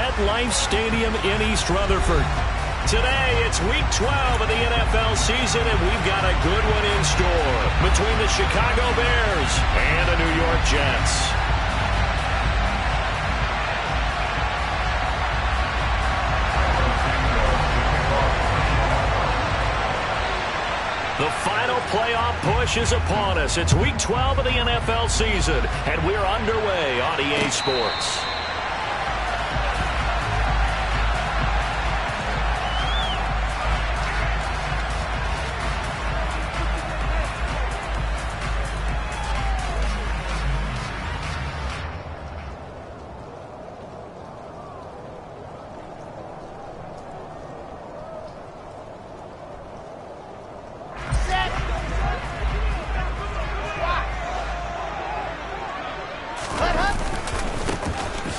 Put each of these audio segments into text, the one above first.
MetLife Stadium in East Rutherford. Today, it's Week 12 of the NFL season, and we've got a good one in store between the Chicago Bears and the New York Jets. The final playoff push is upon us. It's Week 12 of the NFL season, and we're underway on EA Sports.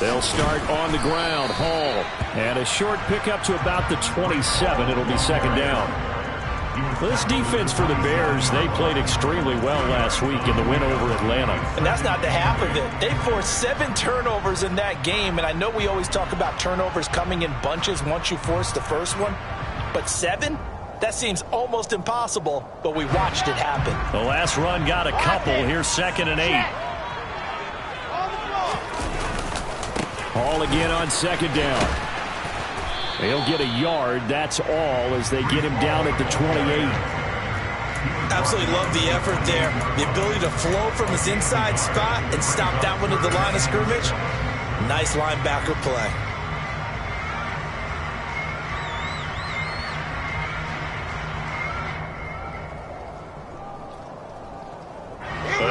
They'll start on the ground. Hall. And a short pickup to about the 27. It'll be second down. This defense for the Bears, they played extremely well last week in the win over Atlanta. And that's not the half of it. They forced 7 turnovers in that game. And I know we always talk about turnovers coming in bunches once you force the first one. But 7? That seems almost impossible. But we watched it happen. The last run got a couple. Here's 2nd and 8. Hall again on second down. They'll get a yard. That's all as they get him down at the 28. Absolutely love the effort there. The ability to flow from his inside spot and stop that one at the line of scrimmage. Nice linebacker play.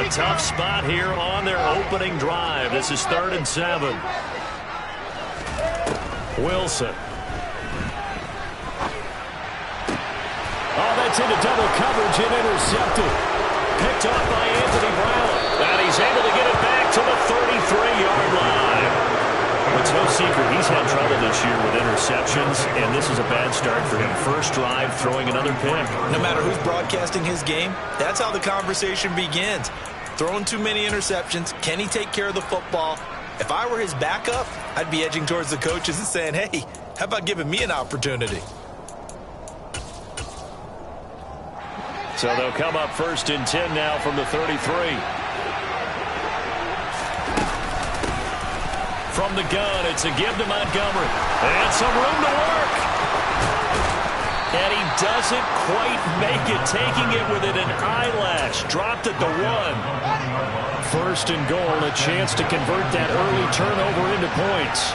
A tough spot here on their opening drive. This is 3rd and 7. Wilson. Oh, that's into double coverage and intercepted. Picked off by Anthony Brown. And he's able to get it back to the 33-yard line. It's no secret he's had trouble this year with interceptions, and this is a bad start for him. First drive, throwing another pick. No matter who's broadcasting his game, that's how the conversation begins. Throwing too many interceptions. Can he take care of the football? If I were his backup, I'd be edging towards the coaches and saying, hey, how about giving me an opportunity? So they'll come up 1st and 10 now from the 33. From the gun, it's a give to Montgomery. And some room to work. And he doesn't quite make it, taking it within an eyelash. Dropped at the 1. 1st and goal, a chance to convert that early turnover into points.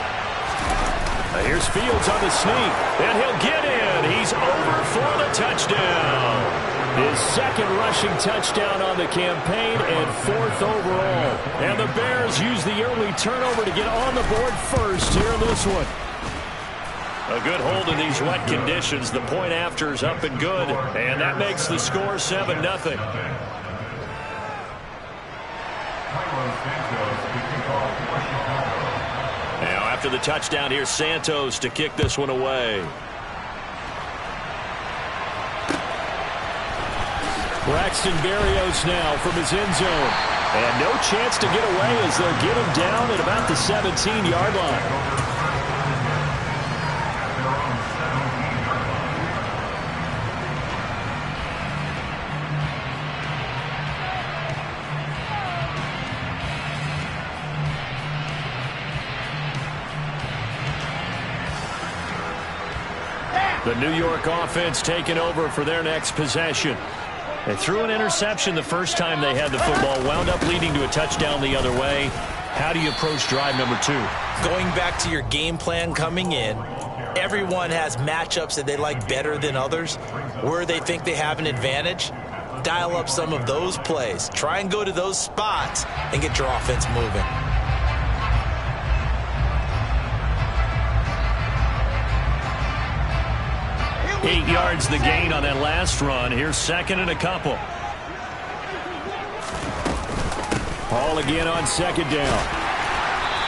Here's Fields on the sneak, and he'll get in. He's over for the touchdown. His 2nd rushing touchdown on the campaign and 4th overall. And the Bears use the early turnover to get on the board first here in this one. A good hold in these wet conditions. The point after is up and good, and that makes the score 7-0. Now after the touchdown, here's Santos to kick this one away. Braxton Berrios now from his end zone. And no chance to get away as they'll get him down at about the 17-yard line. The New York offense taking over for their next possession. They threw an interception the first time they had the football, wound up leading to a touchdown the other way. How do you approach drive number 2? Going back to your game plan coming in, everyone has matchups that they like better than others. Where they think they have an advantage, dial up some of those plays. Try and go to those spots and get your offense moving. Eight yards the gain on that last run. Here's 2nd and a couple. Hall again on 2nd down.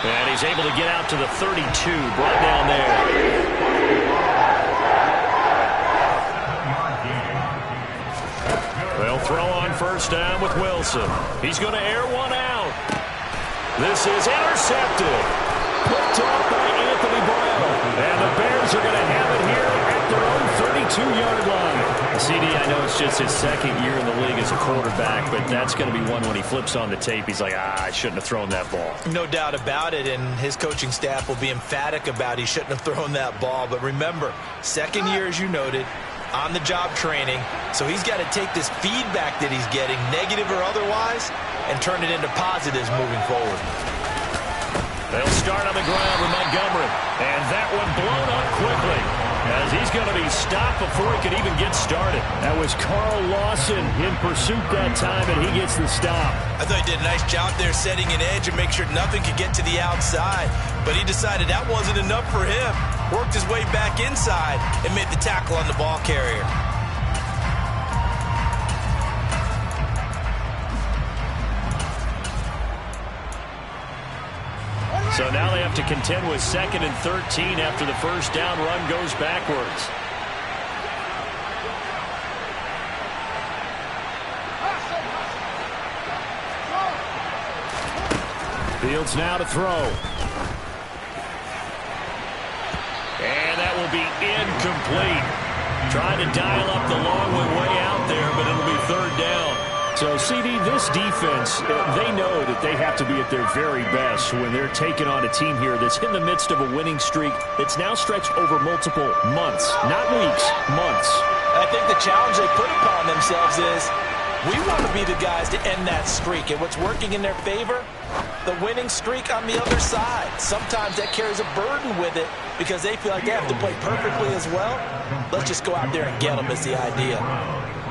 And he's able to get out to the 32. Brought down there. They'll throw on 1st down with Wilson. He's going to air one out. This is intercepted. Picked off by Anthony Brown. just his second year in the league as a quarterback, but that's going to be one when he flips on the tape. He's like, I shouldn't have thrown that ball. No doubt about it, and his coaching staff will be emphatic about he shouldn't have thrown that ball. But remember, second year, as you noted, on-the-job training, so he's got to take this feedback that he's getting, negative or otherwise, and turn it into positives moving forward. They'll start on the ground with Montgomery, and that one blown up quickly, as he's going to be stopped before he could even get started. That was Carl Lawson in pursuit that time, and he gets the stop. I thought he did a nice job there setting an edge and make sure nothing could get to the outside, but he decided that wasn't enough for him. Worked his way back inside and made the tackle on the ball carrier. So now they have to contend with 2nd and 13 after the first down run goes backwards. Fields now to throw. And that will be incomplete. Trying to dial up the long one way out there, but it'll be 3rd down. So, CD, this defense, they know that they have to be at their very best when they're taking on a team here that's in the midst of a winning streak that's now stretched over multiple months, not weeks, months. I think the challenge they put upon themselves is we want to be the guys to end that streak. And what's working in their favor? The winning streak on the other side. Sometimes that carries a burden with it because they feel like they have to play perfectly as well. Let's just go out there and get them is the idea.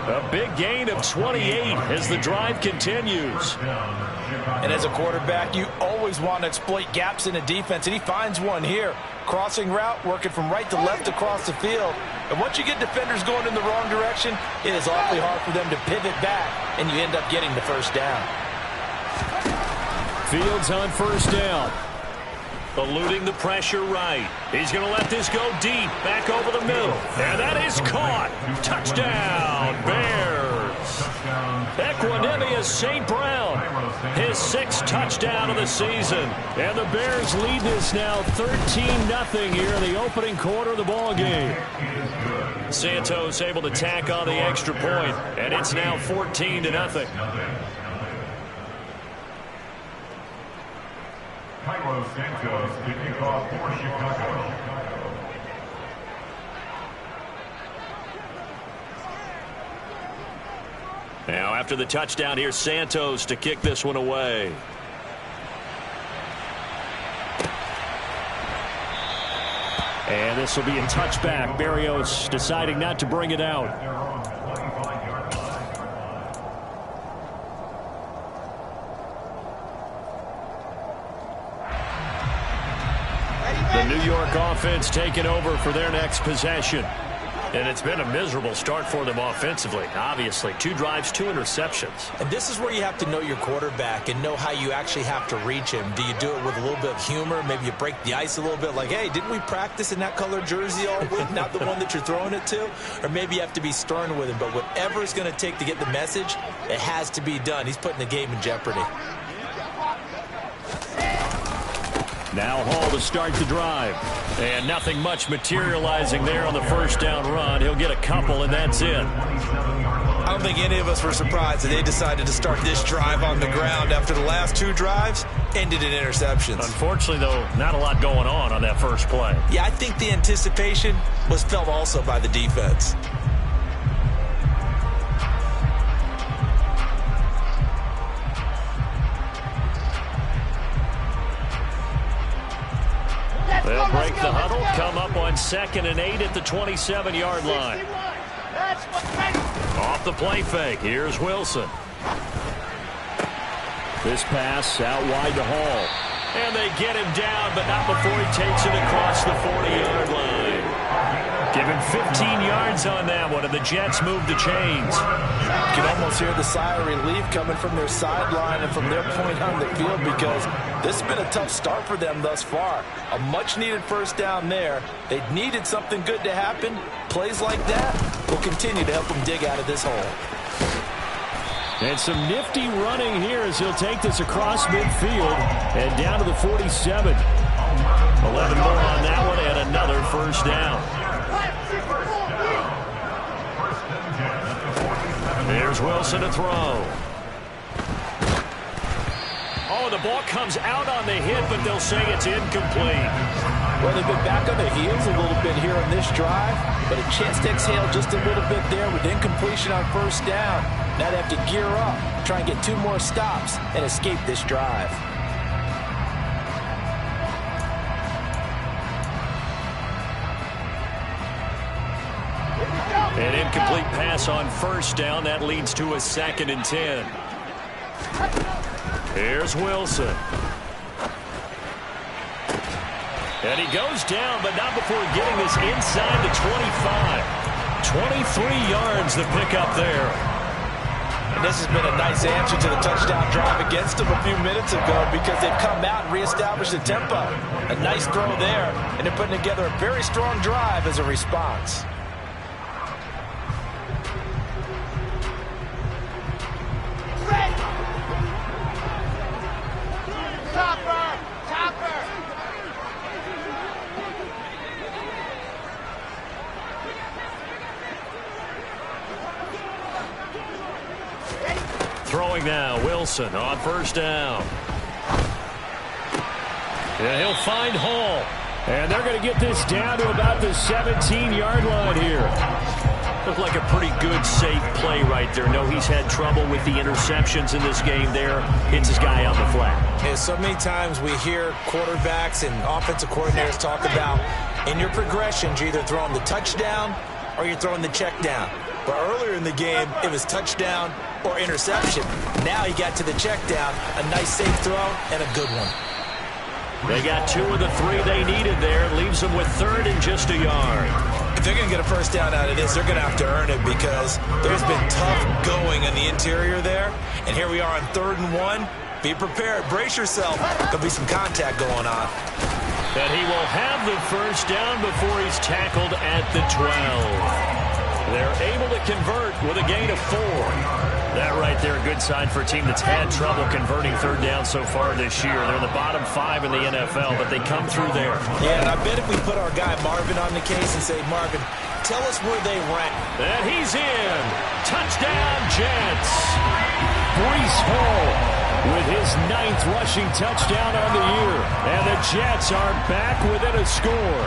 A big gain of 28 as the drive continues. And as a quarterback, you always want to exploit gaps in a defense, and he finds one here. Crossing route, working from right to left across the field. And once you get defenders going in the wrong direction, it is awfully hard for them to pivot back, and you end up getting the first down. Fields on first down. Eluding the pressure right. He's going to let this go deep, back over the middle. And that is caught. Touchdown, Bears. Equanimeous St. Brown, his 6th touchdown of the season. And the Bears lead this now 13-0 here in the opening quarter of the ball game. Santos able to tack on the extra point, and it's now 14-0. Cairo Santos to kick off for Chicago. Now after the touchdown, here's Santos to kick this one away. And this will be a touchback. Berrios deciding not to bring it out. The New York offense taking over for their next possession. And it's been a miserable start for them offensively, obviously. 2 drives, 2 interceptions. And this is where you have to know your quarterback and know how you actually have to reach him. Do you do it with a little bit of humor? Maybe you break the ice a little bit like, hey, didn't we practice in that color jersey all week, not the one that you're throwing it to? Or maybe you have to be stern with him. But whatever it's going to take to get the message, it has to be done. He's putting the game in jeopardy. Now Hall to start the drive. And nothing much materializing there on the first down run. He'll get a couple, and that's it. I don't think any of us were surprised that they decided to start this drive on the ground after the last 2 drives ended in interceptions. Unfortunately, though, not a lot going on that first play. Yeah, I think the anticipation was felt also by the defense. They'll break the huddle, come up on 2nd and 8 at the 27-yard line. Off the play fake, here's Wilson. This pass out wide to Hall. And they get him down, but not before he takes it across the 40-yard line. Give him 15 yards on that one, and the Jets move the chains. You can almost hear the sigh of relief coming from their sideline and from their point on the field because this has been a tough start for them thus far. A much-needed first down there. They needed something good to happen. Plays like that will continue to help them dig out of this hole. And some nifty running here as he'll take this across midfield and down to the 47. 11 more on that one and another first down. Wilson to throw. Oh, the ball comes out on the hit, but they'll say it's incomplete. Well, they've been back on their heels a little bit here on this drive, but a chance to exhale just a little bit there with incompletion on first down. Now they have to gear up, try and get 2 more stops, and escape this drive. An incomplete pass on first down. That leads to a 2nd and 10. Here's Wilson. And he goes down, but not before getting this inside the 25. 23 yards the pickup there. And this has been a nice answer to the touchdown drive against them a few minutes ago because they've come out and reestablished the tempo. A nice throw there, and they're putting together a very strong drive as a response. Throwing now, Wilson on first down. And he'll find Hall. And they're going to get this down to about the 17-yard line here. Looked like a pretty good, safe play right there. No, he's had trouble with the interceptions in this game there. Hits his guy on the flat. Yeah, so many times we hear quarterbacks and offensive coordinators talk about in your progressions, you're either throwing the touchdown or you're throwing the check down. But earlier in the game, it was touchdown or interception. Now he got to the check down. A nice safe throw and a good one. They got 2 of the 3 they needed there. Leaves them with 3rd and just a yard. If they're going to get a first down out of this, they're going to have to earn it because there's been tough going in the interior there. And here we are on 3rd and 1. Be prepared. Brace yourself. There'll be some contact going on. And he will have the first down before he's tackled at the 12. They're able to convert with a gain of 4. That right there, a good sign for a team that's had trouble converting 3rd down so far this year. They're in the bottom 5 in the NFL, but they come through there. Yeah, and I bet if we put our guy Marvin on the case and say, Marvin, tell us where they rank. And he's in. Touchdown, Jets. Breece Hall with his 9th rushing touchdown on the year. And the Jets are back within a score.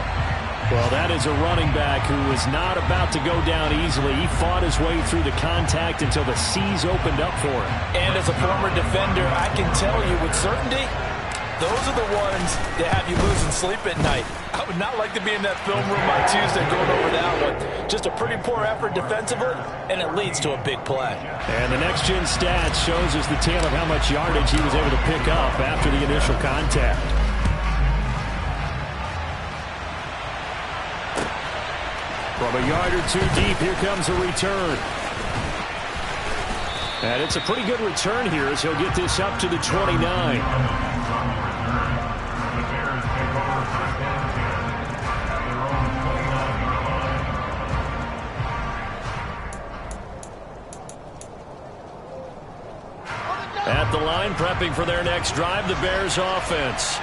Well, that is a running back who is not about to go down easily. He fought his way through the contact until the seas opened up for him. And as a former defender, I can tell you with certainty, those are the ones that have you losing sleep at night. I would not like to be in that film room on Tuesday going over that one. Just a pretty poor effort defensively, and it leads to a big play. And the next-gen stats shows us the tale of how much yardage he was able to pick up after the initial contact. From a yard or 2 deep, here comes a return. And it's a pretty good return here as he'll get this up to the 29. At the line, prepping for their next drive, the Bears offense.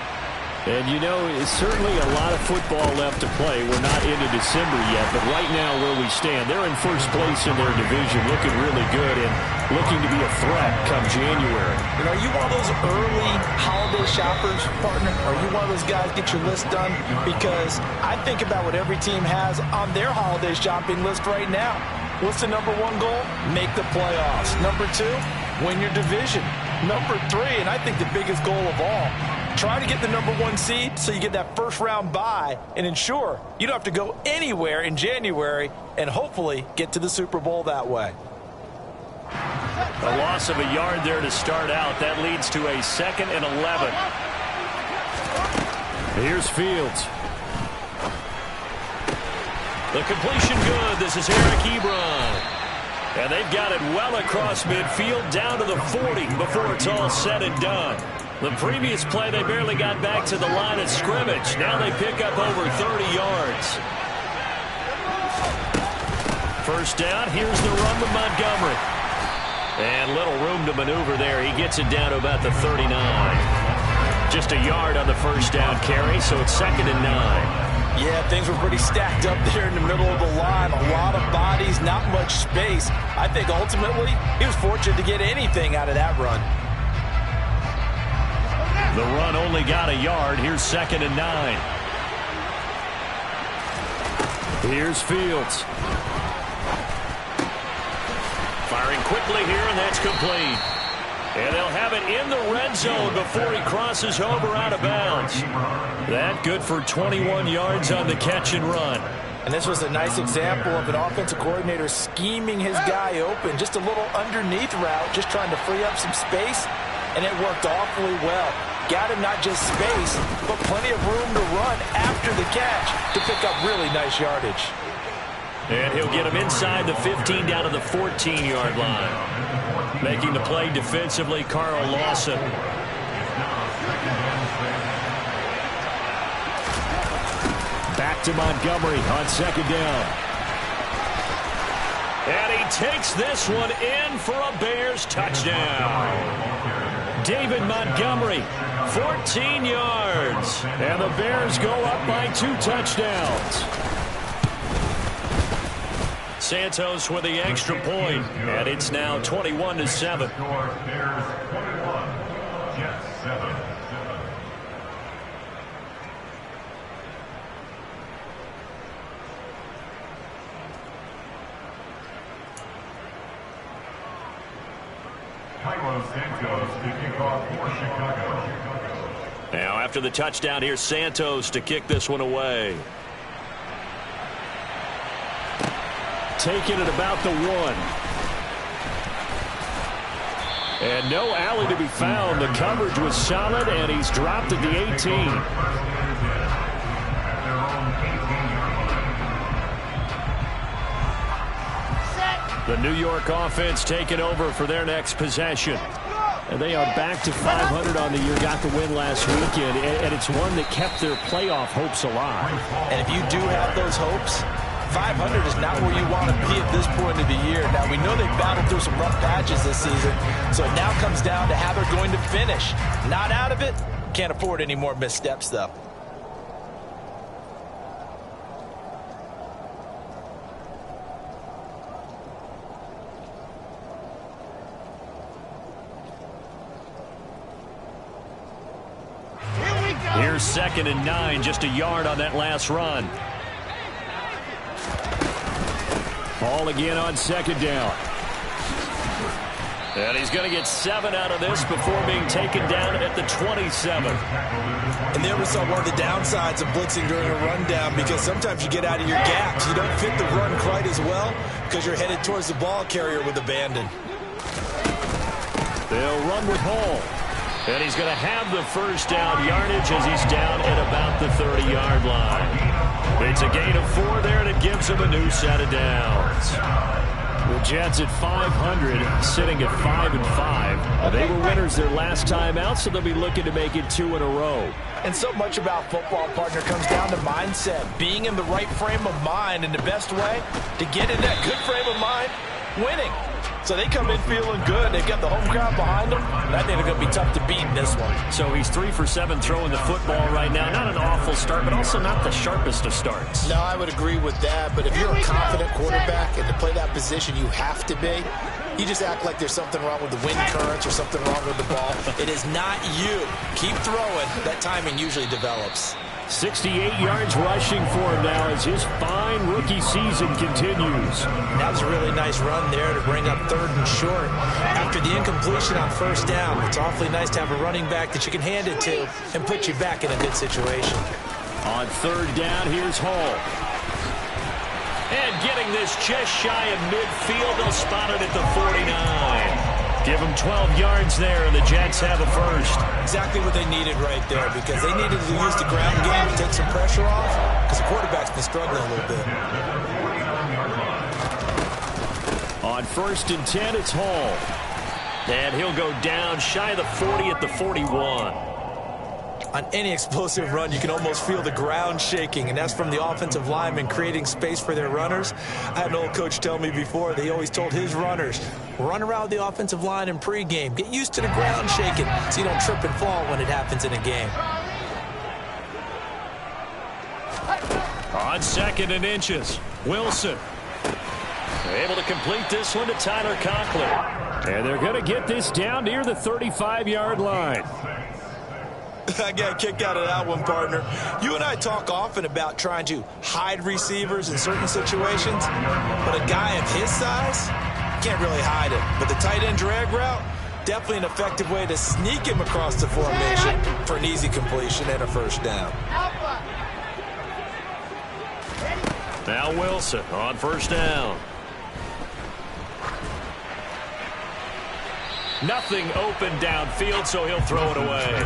And, you know, it's certainly a lot of football left to play. We're not into December yet, but right now where we stand, they're in first place in their division, looking really good and looking to be a threat come January. You know, are you one of those early holiday shoppers, partner? Are you one of those guys get your list done? Because I think about what every team has on their holiday shopping list right now. What's the number 1 goal? Make the playoffs. Number 2, win your division. Number 3, and I think the biggest goal of all, try to get the number 1 seed so you get that first-round bye and ensure you don't have to go anywhere in January and hopefully get to the Super Bowl that way. A loss of a yard there to start out. That leads to a 2nd and 11. Here's Fields. The completion good. This is Eric Ebron. And they've got it well across midfield down to the 40 before it's all said and done. The previous play, they barely got back to the line of scrimmage. Now they pick up over 30 yards. First down, here's the run with Montgomery. And little room to maneuver there. He gets it down to about the 39. Just a yard on the first down carry, so it's 2nd and 9. Yeah, things were pretty stacked up there in the middle of the line. A lot of bodies, not much space. I think ultimately he was fortunate to get anything out of that run. The run only got a yard. Here's 2nd and 9. Here's Fields. Firing quickly here, and that's complete. And they'll have it in the red zone before he crosses over out of bounds. That good for 21 yards on the catch and run. And this was a nice example of an offensive coordinator scheming his guy open. Just a little underneath route, just trying to free up some space, and it worked awfully well. Got him not just space, but plenty of room to run after the catch to pick up really nice yardage. And he'll get him inside the 15 down to the 14-yard line. Making the play defensively, Carl Lawson. Back to Montgomery on 2nd down. And he takes this one in for a Bears touchdown. David Montgomery, 14 yards. And the Bears go up by 2 touchdowns. Santos with the extra point, and it's now 21-7. Now after the touchdown, here's Santos to kick this one away. Taking it about the 1. And no alley to be found. The coverage was solid, and he's dropped at the 18. The New York offense taking over for their next possession. And they are back to 500 on the year, got the win last weekend, and it's one that kept their playoff hopes alive. And if you do have those hopes, 500 is not where you want to be at this point of the year. Now, we know they've battled through some rough patches this season, so it now comes down to how they're going to finish. Not out of it. Can't afford any more missteps, though. Here's 2nd and 9, just a yard on that last run. Ball again on 2nd down. And he's going to get 7 out of this before being taken down at the 27. And there was one of the downsides of blitzing during a rundown, because sometimes you get out of your gaps. You don't fit the run quite as well because you're headed towards the ball carrier with abandon. They'll run with Hall. And he's going to have the first down yardage as he's down at about the 30-yard line. It's a gain of 4 there, and it gives him a new set of downs. The Jets at 500, sitting at 5-5. They were winners their last time out, so they'll be looking to make it 2 in a row. And so much about football, partner, comes down to mindset. Being in the right frame of mind, and the best way to get in that good frame of mind, winning. So they come in feeling good. They've got the home crowd behind them, and I think they're going to be tough to beat in this one. So he's 3 for 7 throwing the football right now. Not an awful start, but also not the sharpest of starts. No, I would agree with that. But if you're a confident quarterback and to play that position you have to be, you just act like there's something wrong with the wind currents or something wrong with the ball. It is not you. Keep throwing. That timing usually develops. 68 yards rushing for him now as his fine rookie season continues. That was a really nice run there to bring up 3rd and short. After the incompletion on 1st down, it's awfully nice to have a running back that you can hand it to and put you back in a good situation. On 3rd down, here's Hall. And getting this just shy of midfield, they'll spot it at the 49. Give them 12 yards there, and the Jets have a first. Exactly what they needed right there, because they needed to use the ground game to take some pressure off, because the quarterback's been struggling a little bit. On 1st and 10, it's Hall. And he'll go down shy of the 40 at the 41. On any explosive run, you can almost feel the ground shaking, and that's from the offensive linemen creating space for their runners. I had an old coach tell me before, they always told his runners, run around the offensive line in pregame. Get used to the ground shaking so you don't trip and fall when it happens in a game. On 2nd and inches, Wilson. Able to complete this one to Tyler Conklin. And they're going to get this down near the 35-yard line. I got a kick out of that one, partner. You and I talk often about trying to hide receivers in certain situations, but a guy of his size can't really hide it. But the tight end drag route, definitely an effective way to sneak him across the formation for an easy completion and a first down. Now Wilson on first down. Nothing open downfield, so he'll throw it away.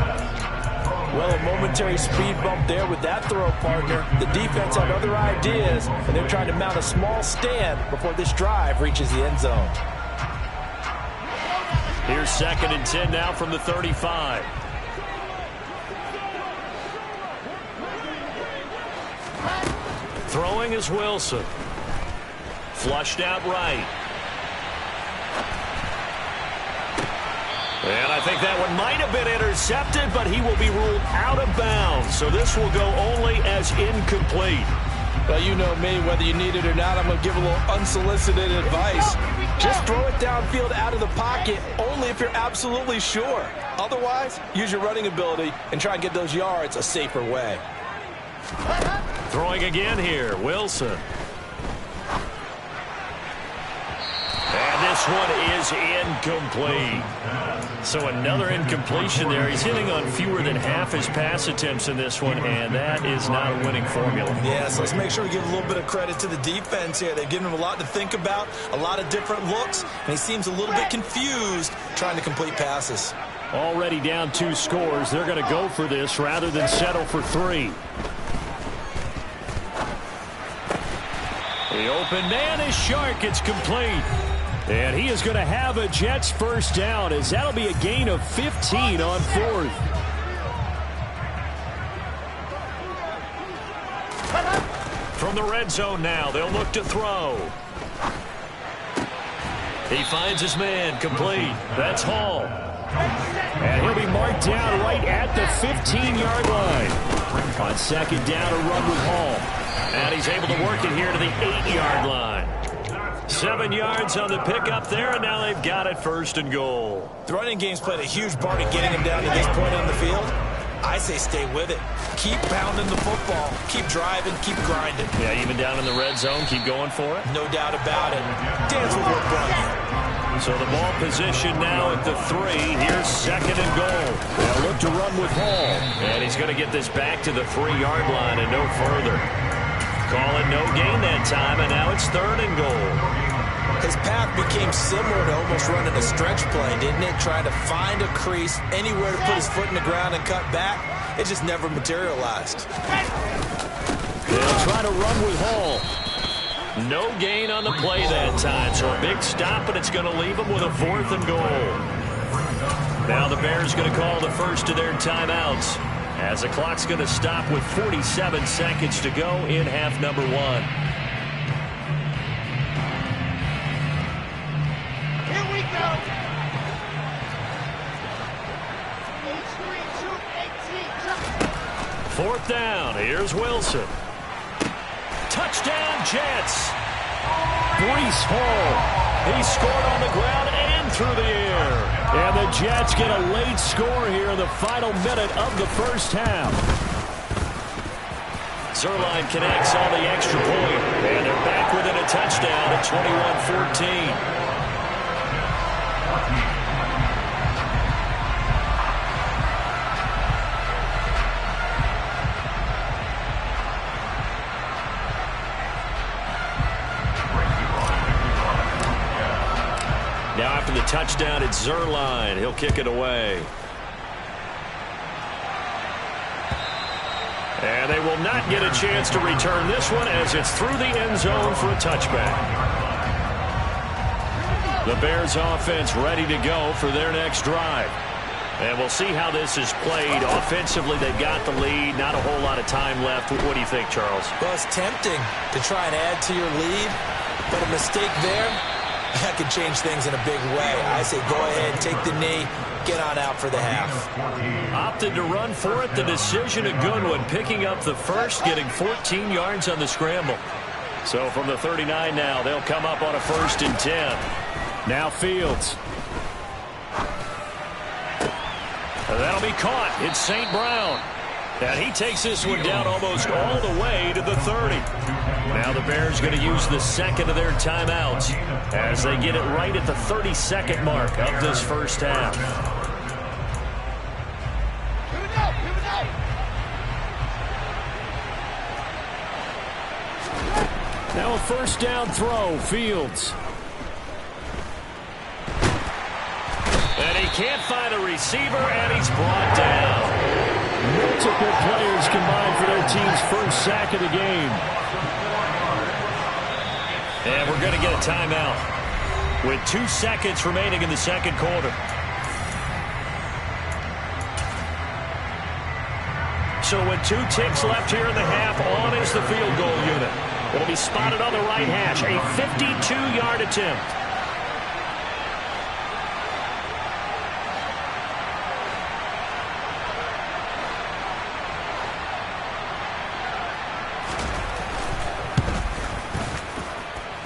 Well, a momentary speed bump there with that throw, partner. The defense had other ideas, and they're trying to mount a small stand before this drive reaches the end zone. Here's 2nd and 10 now from the 35. Throwing is Wilson. Flushed out right. And I think that one might have been intercepted, but he will be ruled out of bounds. So this will go only as incomplete. Well, you know me, whether you need it or not, I'm going to give a little unsolicited advice. Just throw it downfield out of the pocket, only if you're absolutely sure. Otherwise, use your running ability and try and get those yards a safer way. Throwing again here, Wilson. And this one is incomplete. So another incompletion there. He's hitting on fewer than half his pass attempts in this one, and that is not a winning formula. Yeah, so let's make sure we give a little bit of credit to the defense here. They've given him a lot to think about, a lot of different looks, and he seems a little bit confused trying to complete passes. Already down 2 scores. They're going to go for this rather than settle for 3. The open man is Shark. It's complete. And he is going to have a Jets first down, as that'll be a gain of 15 on 4th. From the red zone now, they'll look to throw. He finds his man, complete. That's Hall. And he'll be marked down right at the 15-yard line. On 2nd down, a run with Hall. And he's able to work it here to the 8-yard line. 7 yards on the pickup there, and now they've got it 1st and goal. The running game's played a huge part in getting him down to this point on the field. I say stay with it. Keep pounding the football. Keep driving. Keep grinding. Yeah, even down in the red zone, keep going for it. No doubt about it. Dance with what brought you. So the ball position now at the 3. Here's 2nd and goal. They'll look to run with Hall. And he's going to get this back to the 3-yard line and no further. Call it no gain that time, and now it's 3rd and goal. His path became similar to almost running a stretch play, didn't it? Trying to find a crease, anywhere to put his foot in the ground and cut back. It just never materialized. They'll try to run with Hall. No gain on the play that time, so a big stop, and it's going to leave him with a 4th and goal. Now the Bears going to call the first of their timeouts, as the clock's going to stop with 47 seconds to go in half number 1. Here we go. 4th down. Here's Wilson. Touchdown, Jets. Breece Hall. He scored on the ground and through the air. And the Jets get a late score here in the final minute of the first half. Zuerlein connects on the extra point. And they're back within a touchdown at 21-14. Now after the touchdown, it's Zuerlein. He'll kick it away. And they will not get a chance to return this one, as it's through the end zone for a touchback. The Bears offense ready to go for their next drive. And we'll see how this is played. Offensively, they've got the lead. Not a whole lot of time left. What do you think, Charles? Well, it's tempting to try and add to your lead, but a mistake there, that could change things in a big way. I say go ahead, take the knee, get on out for the half. Opted to run for it. The decision a good one. Picking up the first, getting 14 yards on the scramble. So from the 39 now, they'll come up on a 1st and 10. Now Fields. That'll be caught. It's St. Brown. And he takes this one down almost all the way to the 30. Now the Bears going to use the second of their timeouts as they get it right at the 32nd mark of this first half. Now a 1st down throw. Fields. And he can't find a receiver, and he's brought down. Multiple players combined for their team's first sack of the game. And we're going to get a timeout with 2 seconds remaining in the second quarter. So with 2 ticks left here in the half, on is the field goal unit. It'll be spotted on the right hash, a 52-yard attempt.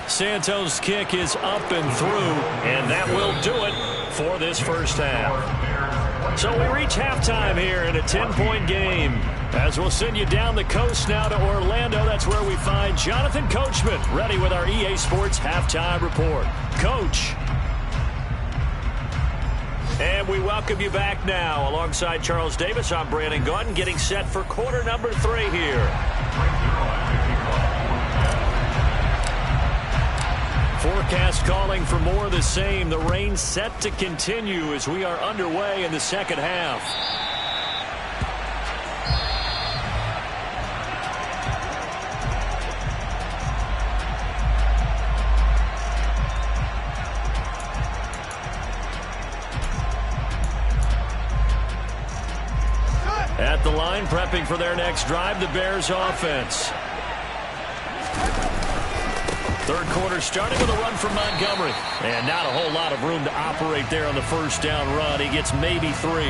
Santos' kick is up and through, and that will do it for this first half. So we reach halftime here in a 10-point game. As we'll send you down the coast now to Orlando, that's where we find Jonathan Coachman ready with our EA Sports Halftime Report. Coach. And we welcome you back now. Alongside Charles Davis, I'm Brandon Gaudin, getting set for quarter number 3 here. Forecast calling for more of the same. The rain set to continue as we are underway in the second half. At the line, prepping for their next drive, the Bears offense. Third quarter starting with a run from Montgomery. And not a whole lot of room to operate there on the 1st down run. He gets maybe 3.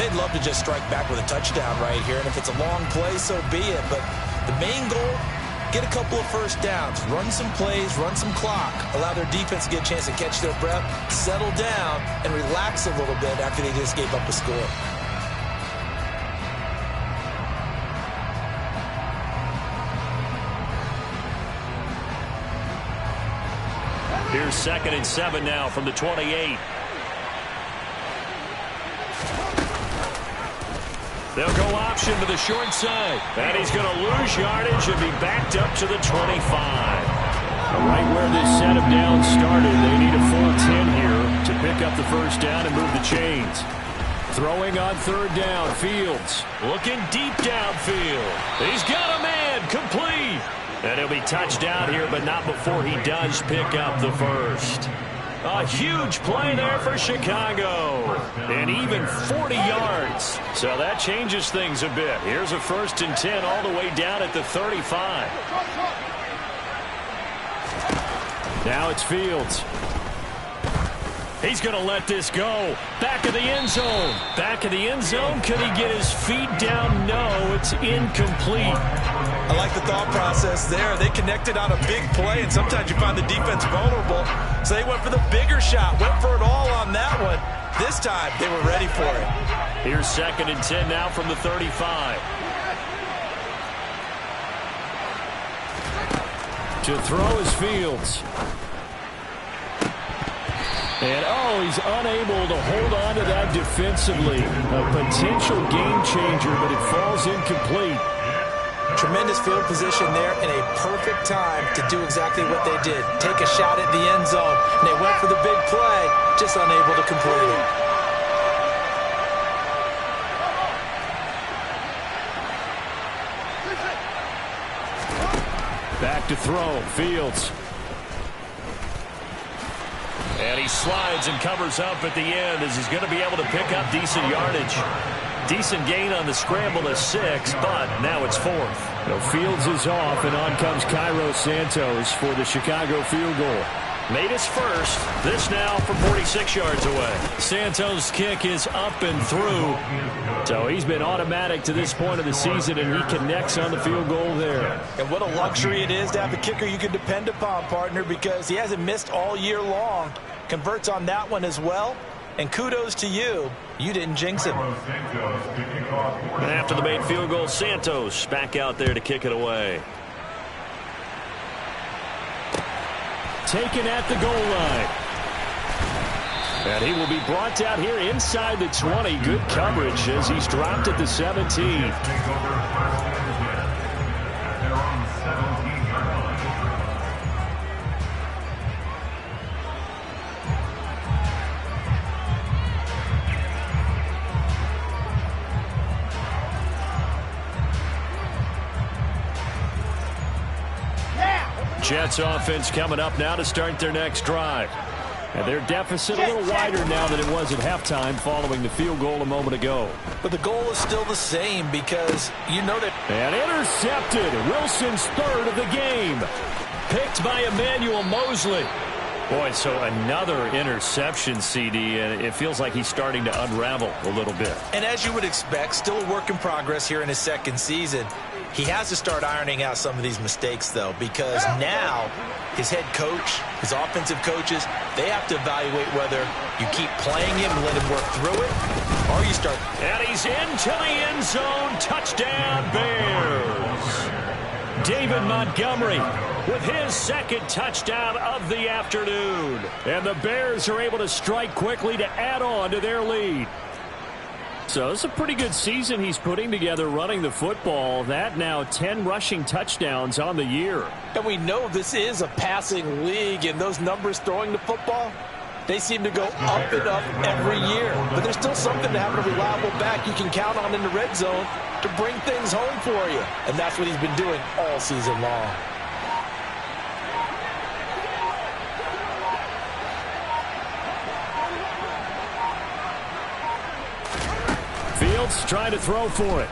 They'd love to just strike back with a touchdown right here. And if it's a long play, so be it. But the main goal, get a couple of 1st downs. Run some plays, run some clock. Allow their defense to get a chance to catch their breath, settle down, and relax a little bit after they just gave up a score. Here's 2nd and 7 now from the 28. They'll go option to the short side. And he's going to lose yardage and be backed up to the 25. Right where this set of downs started, they need a full 10 here to pick up the 1st down and move the chains. Throwing on 3rd down, Fields. Looking deep downfield. He's got a man, complete. And he'll be touched down here, but not before he does pick up the 1st. A huge play there for Chicago. And even 40 yards. So that changes things a bit. Here's a 1st and 10 all the way down at the 35. Now it's Fields. He's going to let this go. Back of the end zone. Back of the end zone. Could he get his feet down? No, it's incomplete. I like the thought process there. They connected on a big play, and sometimes you find the defense vulnerable. So they went for the bigger shot, went for it all on that one. This time, they were ready for it. Here's 2nd and 10 now from the 35. To throw is Fields. And, he's unable to hold on to that defensively. A potential game changer, but it falls incomplete. Tremendous field position there and a perfect time to do exactly what they did. Take a shot at the end zone. And they went for the big play, just unable to complete it. Back to throw, Fields. And he slides and covers up at the end as he's going to be able to pick up decent yardage. Decent gain on the scramble to 6, but now it's 4th. Fields is off, and on comes Cairo Santos for the Chicago field goal. Made his first. This now from 46 yards away. Santos' kick is up and through. So he's been automatic to this point of the season, and he connects on the field goal there. And what a luxury it is to have a kicker you can depend upon, partner, because he hasn't missed all year long. Converts on that one as well. And kudos to you. You didn't jinx him. And after the made field goal, Santos back out there to kick it away. Taken at the goal line. And he will be brought down here inside the 20. Good coverage as he's dropped at the 17. Jets offense coming up now to start their next drive. And their deficit a little wider now than it was at halftime following the field goal a moment ago. But the goal is still the same because you know that. And intercepted. Wilson's third of the game. Picked by Emmanuel Mosley. Boy, so another interception, CD, and it feels like he's starting to unravel a little bit. And as you would expect, still a work in progress here in his second season. He has to start ironing out some of these mistakes, though, because now his head coach, his offensive coaches, they have to evaluate whether you keep playing him and let him work through it, or you start. And he's into the end zone. Touchdown, Bears. David Montgomery with his second touchdown of the afternoon. And the Bears are able to strike quickly to add on to their lead. So it's a pretty good season he's putting together running the football. That now 10 rushing touchdowns on the year. And we know this is a passing league, and those numbers throwing the football, they seem to go up and up every year. But there's still something to having a reliable back you can count on in the red zone to bring things home for you. And that's what he's been doing all season long. Fields trying to throw for it.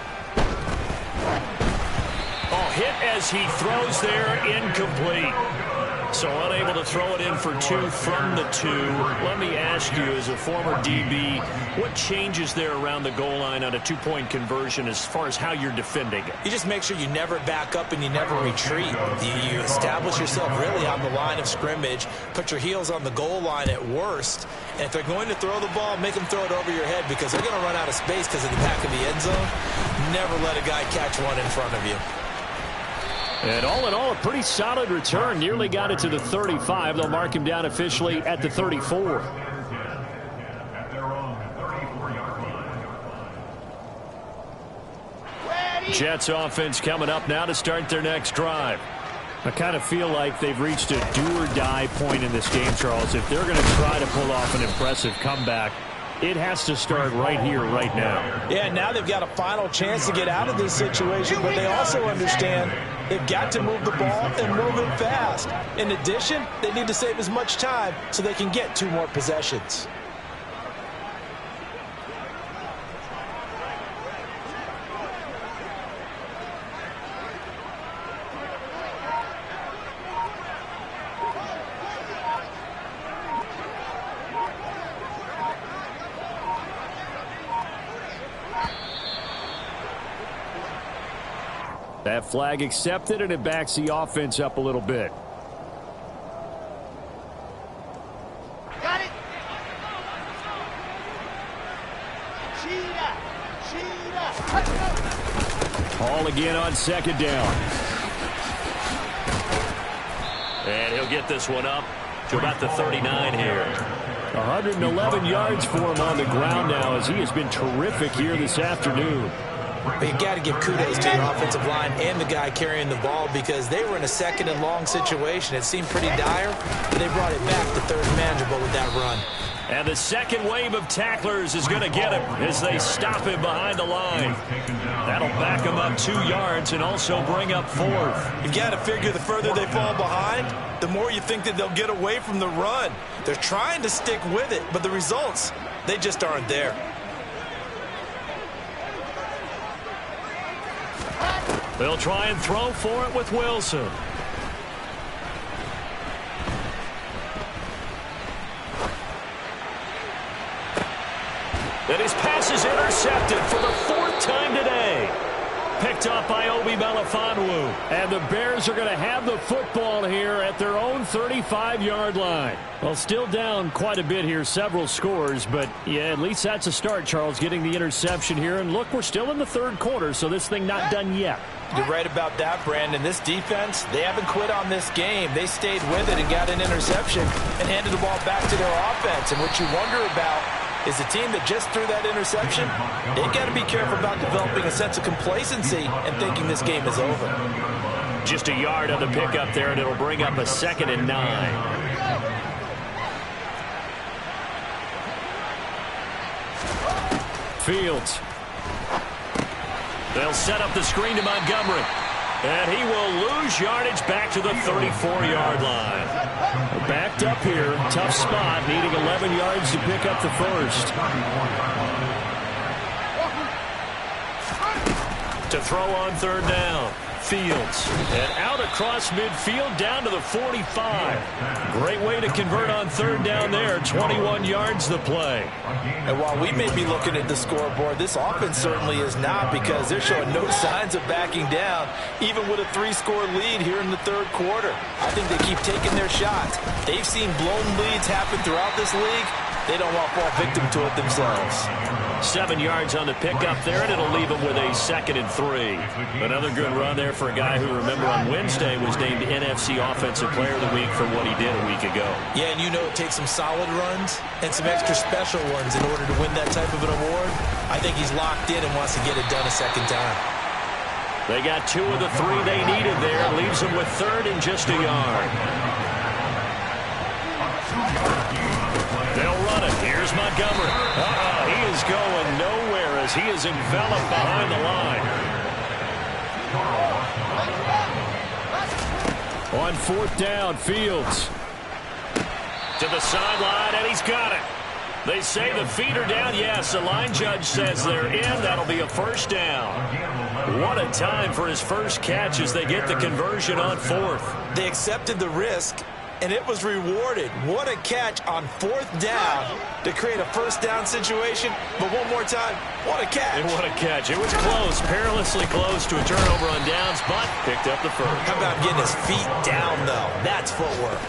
Oh, hit as he throws there, incomplete. So unable to throw it in for two from the 2. Let me ask you, as a former DB, what changes there around the goal line on a 2-point conversion as far as how you're defending it? You just make sure you never back up and you never retreat. You establish yourself really on the line of scrimmage, put your heels on the goal line at worst, and if they're going to throw the ball, make them throw it over your head because they're going to run out of space because of the back of the end zone. Never let a guy catch one in front of you. And all in all, a pretty solid return. Nearly got it to the 35. They'll mark him down officially at the 34. Jets offense coming up now to start their next drive. I kind of feel like they've reached a do-or-die point in this game, Charles. If they're going to try to pull off an impressive comeback, it has to start right here, right now. Yeah, now they've got a final chance to get out of this situation, but they also understand they've got to move the ball and move it fast. In addition, they need to save as much time so they can get 2 more possessions. That flag accepted, and it backs the offense up a little bit. Got it. Cheetah. Hall again on second down. And he'll get this one up to about the 39 here. 111 yards for him on the ground now as he has been terrific here this afternoon. But you got to give kudos to your offensive line and the guy carrying the ball because they were in a second and long situation. It seemed pretty dire, but they brought it back to third manageable with that run. And the second wave of tacklers is going to get him as they stop him behind the line. That'll back him up 2 yards and also bring up 4th. You got to figure the further they fall behind, the more you think that they'll get away from the run. They're trying to stick with it, but the results, they just aren't there. They'll try and throw for it with Wilson. And his pass is intercepted for the 4th time today. Picked up by Obi Melifonwu. And the Bears are going to have the football here at their own 35-yard line. Well, still down quite a bit here, several scores. But, yeah, at least that's a start, Charles, getting the interception here. And, look, we're still in the 3rd quarter, so this thing not done yet. You're right about that, Brandon. This defense, they haven't quit on this game. They stayed with it and got an interception and handed the ball back to their offense. And what you wonder about is the team that just threw that interception, they've got to be careful about developing a sense of complacency and thinking this game is over. Just a yard on the pickup there, and it'll bring up a 2nd and 9. Fields. They'll set up the screen to Montgomery. And he will lose yardage back to the 34-yard line. Backed up here, tough spot, needing 11 yards to pick up the first. To throw on 3rd down. Fields. And out across midfield down to the 45. Great way to convert on 3rd down there. 21 yards the play. And while we may be looking at the scoreboard, this offense certainly is not, because they're showing no signs of backing down, even with a 3-score lead here in the 3rd quarter. I think they keep taking their shots. They've seen blown leads happen throughout this league. They don't want to fall victim to it themselves. 7 yards on the pickup there, and it'll leave them with a 2nd and 3. Another good run there for a guy who, remember, on Wednesday was named NFC Offensive Player of the Week for what he did a week ago. Yeah, and you know it takes some solid runs and some extra special ones in order to win that type of an award. I think he's locked in and wants to get it done a 2nd time. They got 2 of the 3 they needed there. Leaves them with 3rd and just a yard. They'll run it. Here's Montgomery. He is going nowhere as he is enveloped behind the line. On 4th down, Fields. To the sideline, and he's got it. They say the feet are down. Yes, the line judge says they're in. That'll be a 1st down. What a time for his first catch as they get the conversion on 4th. They accepted the risk, and it was rewarded. What a catch on 4th down to create a 1st down situation. But one more time, what a catch. And what a catch. It was close, perilously close to a turnover on downs, but picked up the first. How about getting his feet down, though? That's footwork.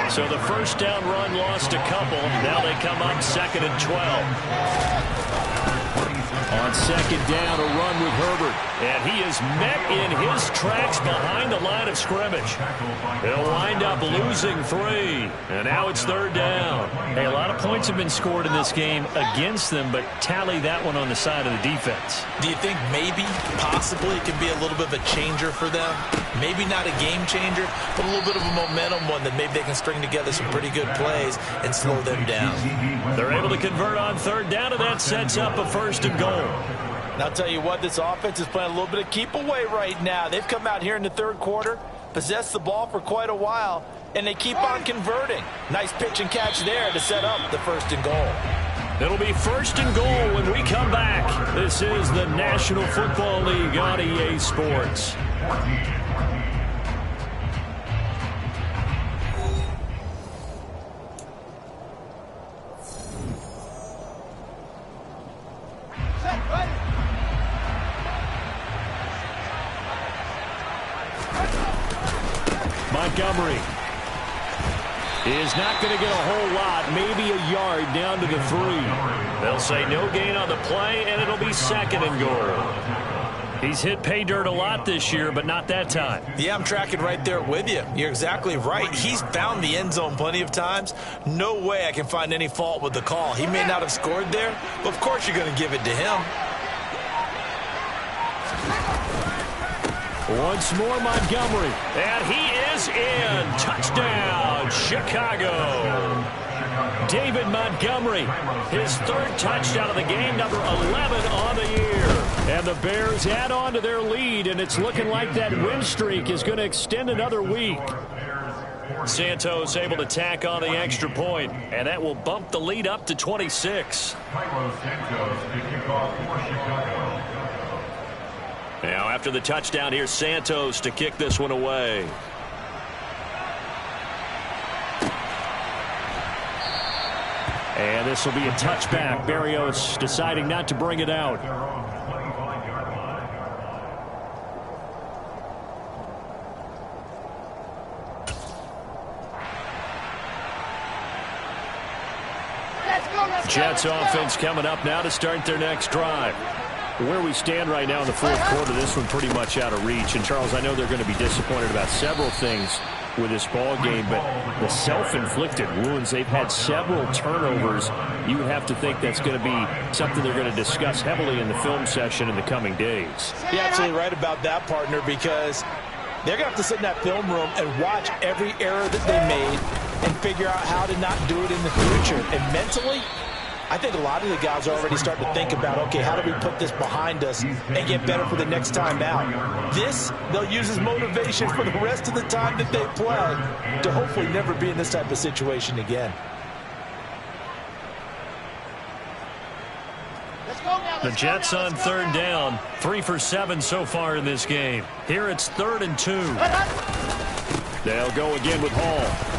So the 1st down run lost a couple. Now they come up 2nd and 12. On 2nd down, a run with Herbert. And he is met in his tracks behind the line of scrimmage. He'll wind up losing 3. And now it's 3rd down. Hey, a lot of points have been scored in this game against them, but tally that one on the side of the defense. Do you think maybe, possibly, it can be a little bit of a changer for them? Maybe not a game changer, but a little bit of a momentum one that maybe they can string together some pretty good plays and slow them down. They're able to convert on 3rd down, and that sets up a 1st and goal. And I'll tell you what, this offense is playing a little bit of keep away right now. They've come out here in the 3rd quarter, possessed the ball for quite a while, and they keep on converting. Nice pitch and catch there to set up the 1st and goal. It'll be 1st and goal when we come back. This is the National Football League on EA Sports. Montgomery is not going to get a whole lot, maybe a yard down to the 3. They'll say no gain on the play, and it'll be 2nd and goal. He's hit pay dirt a lot this year, but not that time. Yeah, I'm tracking right there with you. You're exactly right. He's found the end zone plenty of times. No way I can find any fault with the call. He may not have scored there, but of course you're going to give it to him. Once more, Montgomery. And he is in. Touchdown, Chicago. David Montgomery, his 3rd touchdown of the game, number 11 on the year. And the Bears add on to their lead, and it's looking like that win streak is going to extend another week. Santos able to tack on the extra point, and that will bump the lead up to 26. Now, after the touchdown, here's Santos to kick this one away. And this will be a touchback. Berrios deciding not to bring it out. Jets offense coming up now to start their next drive. Where we stand right now in the fourth quarter, this one pretty much out of reach. And, Charles, I know they're going to be disappointed about several things with this ball game, but the self-inflicted wounds, they've had several turnovers. You have to think that's going to be something they're going to discuss heavily in the film session in the coming days. You're absolutely right about that, partner, because they're going to have to sit in that film room and watch every error that they made and figure out how to not do it in the future. And mentally, I think a lot of the guys are already starting to think about, okay, how do we put this behind us and get better for the next time out? This, they'll use as motivation for the rest of the time that they play to hopefully never be in this type of situation again. The Jets on third down, 3 for 7 so far in this game. Here it's 3rd and 2. They'll go again with Hall.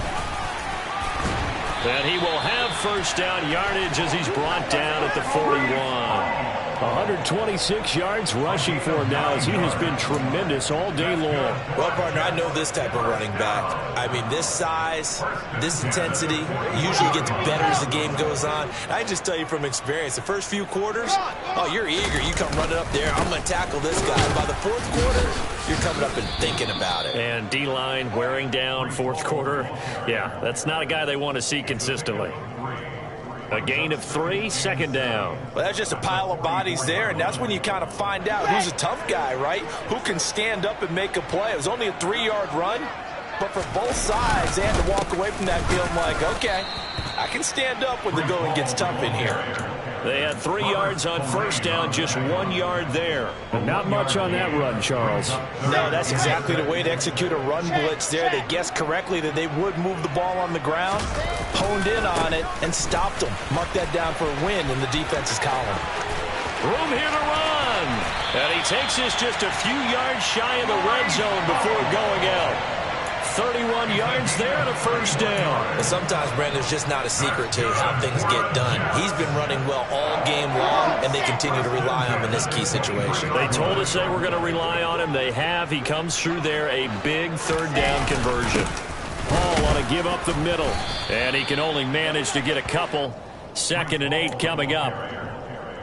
And he will have first down yardage as he's brought down at the 41. 126 yards rushing for him now as he has been tremendous all day long. Well, partner, I know this type of running back. I mean, this size, this intensity usually gets better as the game goes on. I just tell you from experience, the first few quarters, oh, you're eager. You come running up there, I'm going to tackle this guy. By the fourth quarter, you're coming up and thinking about it. And D-line wearing down fourth quarter. Yeah, that's not a guy they want to see consistently. A gain of 3, 2nd down. Well, that's just a pile of bodies there, and that's when you kind of find out who's a tough guy, right? Who can stand up and make a play. It was only a 3-yard run, but for both sides, they had to walk away from that feeling like, okay, I can stand up when the going gets tough in here. They had 3 yards on first down, just 1 yard there. But not much on that run, Charles. No, that's exactly the way to execute a run blitz there. They guessed correctly that they would move the ball on the ground, honed in on it, and stopped them. Mark that down for a win in the defense's column. Room here to run. And he takes us just a few yards shy of the red zone before going out. 31 yards there and a first down. But sometimes, Brandon, there's just not a secret to how things get done. He's been running well all game long, and they continue to rely on him in this key situation. They told us they were going to rely on him. They have. He comes through there, a big 3rd down conversion. Hall on a give up the middle, and he can only manage to get a couple. 2nd and 8 coming up.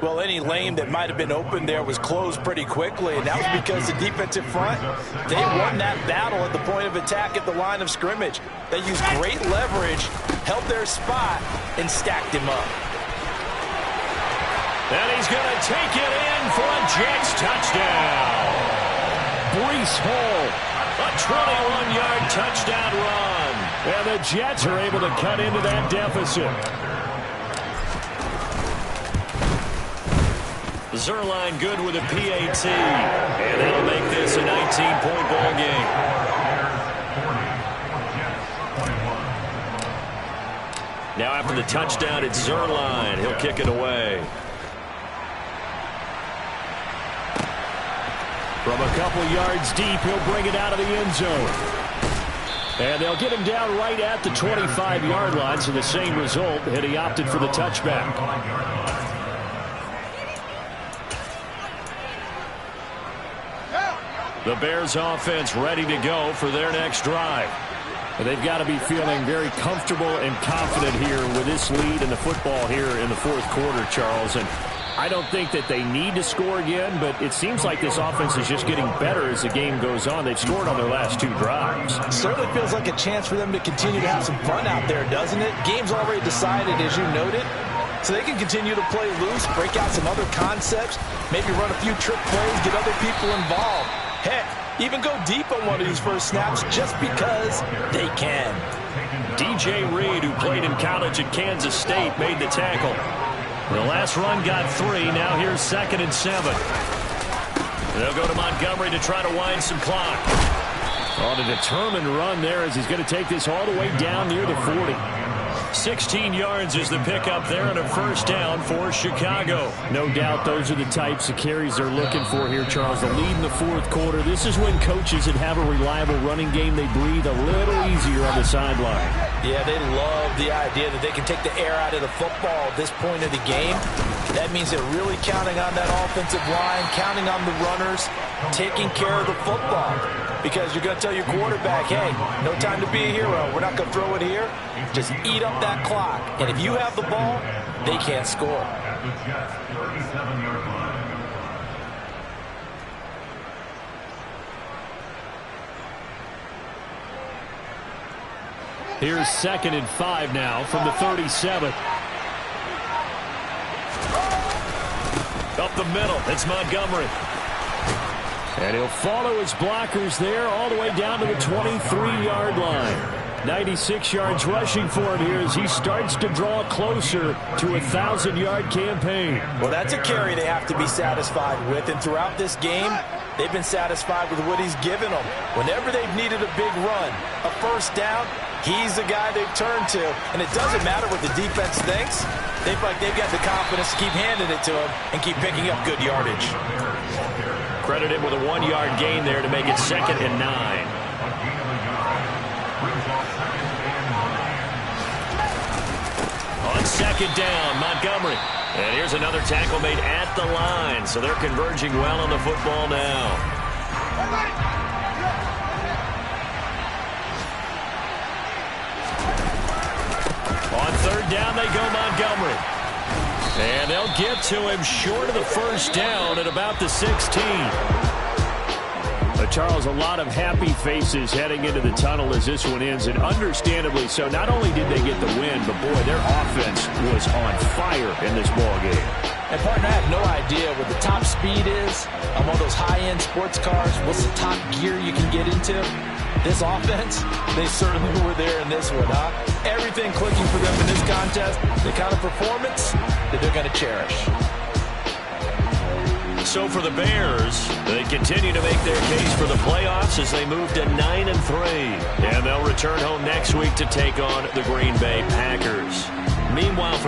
Well, any lane that might have been open there was closed pretty quickly, and that was because the defensive front, they won that battle at the point of attack at the line of scrimmage. They used great leverage, held their spot, and stacked him up. And he's going to take it in for a Jets touchdown. Breece Hall, a 21-yard touchdown run. And the Jets are able to cut into that deficit. Zuerlein good with a PAT. And that'll make this a 19-point ball game. Now after the touchdown, it's Zuerlein. He'll kick it away. From a couple yards deep, he'll bring it out of the end zone. And they'll get him down right at the 25-yard line, so the same result, and he opted for the touchback. The Bears offense ready to go for their next drive. They've got to be feeling very comfortable and confident here with this lead in the football here in the fourth quarter, Charles. And I don't think that they need to score again, but it seems like this offense is just getting better as the game goes on. They've scored on their last 2 drives. It certainly feels like a chance for them to continue to have some fun out there, doesn't it? Game's already decided, as you noted. So they can continue to play loose, break out some other concepts, maybe run a few trick plays, get other people involved. Heck, even go deep on one of these first snaps just because they can. DJ Reed, who played in college at Kansas State, made the tackle. The last run got 3. Now here's 2nd and 7. They'll go to Montgomery to try to wind some clock. On a determined run there as he's going to take this all the way down near the 40. 16 yards is the pickup there and a first down for Chicago. No doubt those are the types of carries they're looking for here, Charles. The lead in the fourth quarter. This is when coaches that have a reliable running game, they breathe a little easier on the sideline. Yeah, they love the idea that they can take the air out of the football at this point of the game. That means they're really counting on that offensive line, counting on the runners, taking care of the football. Because you're going to tell your quarterback, hey, no time to be a hero. We're not going to throw it here. Just eat up that clock. And if you have the ball, they can't score. Here's 2nd and 5 now from the 37. Up the middle, it's Montgomery. And he'll follow his blockers there all the way down to the 23-yard line. 96 yards rushing for him here as he starts to draw closer to a 1,000-yard campaign. Well, that's a carry they have to be satisfied with. And throughout this game, they've been satisfied with what he's given them. Whenever they've needed a big run, a first down, he's the guy they've turned to. And it doesn't matter what the defense thinks. They've got the confidence to keep handing it to him and keep picking up good yardage. Credit him with a 1-yard gain there to make it 2nd and 9. On 2nd down, Montgomery. And here's another tackle made at the line. So they're converging well on the football now. On 3rd down, they go Montgomery. And they'll get to him short of the first down at about the 16. Charles, a lot of happy faces heading into the tunnel as this one ends, and understandably so. Not only did they get the win, but, boy, their offense was on fire in this ballgame. And, partner, I have no idea what the top speed is on one of those high-end sports cars. What's the top gear you can get into? This offense, they certainly were there in this one, huh? Everything clicking for them in this contest, the kind of performance that they're going to cherish. So for the Bears, they continue to make their case for the playoffs as they move to 9-3. And they'll return home next week to take on the Green Bay Packers. Meanwhile, for the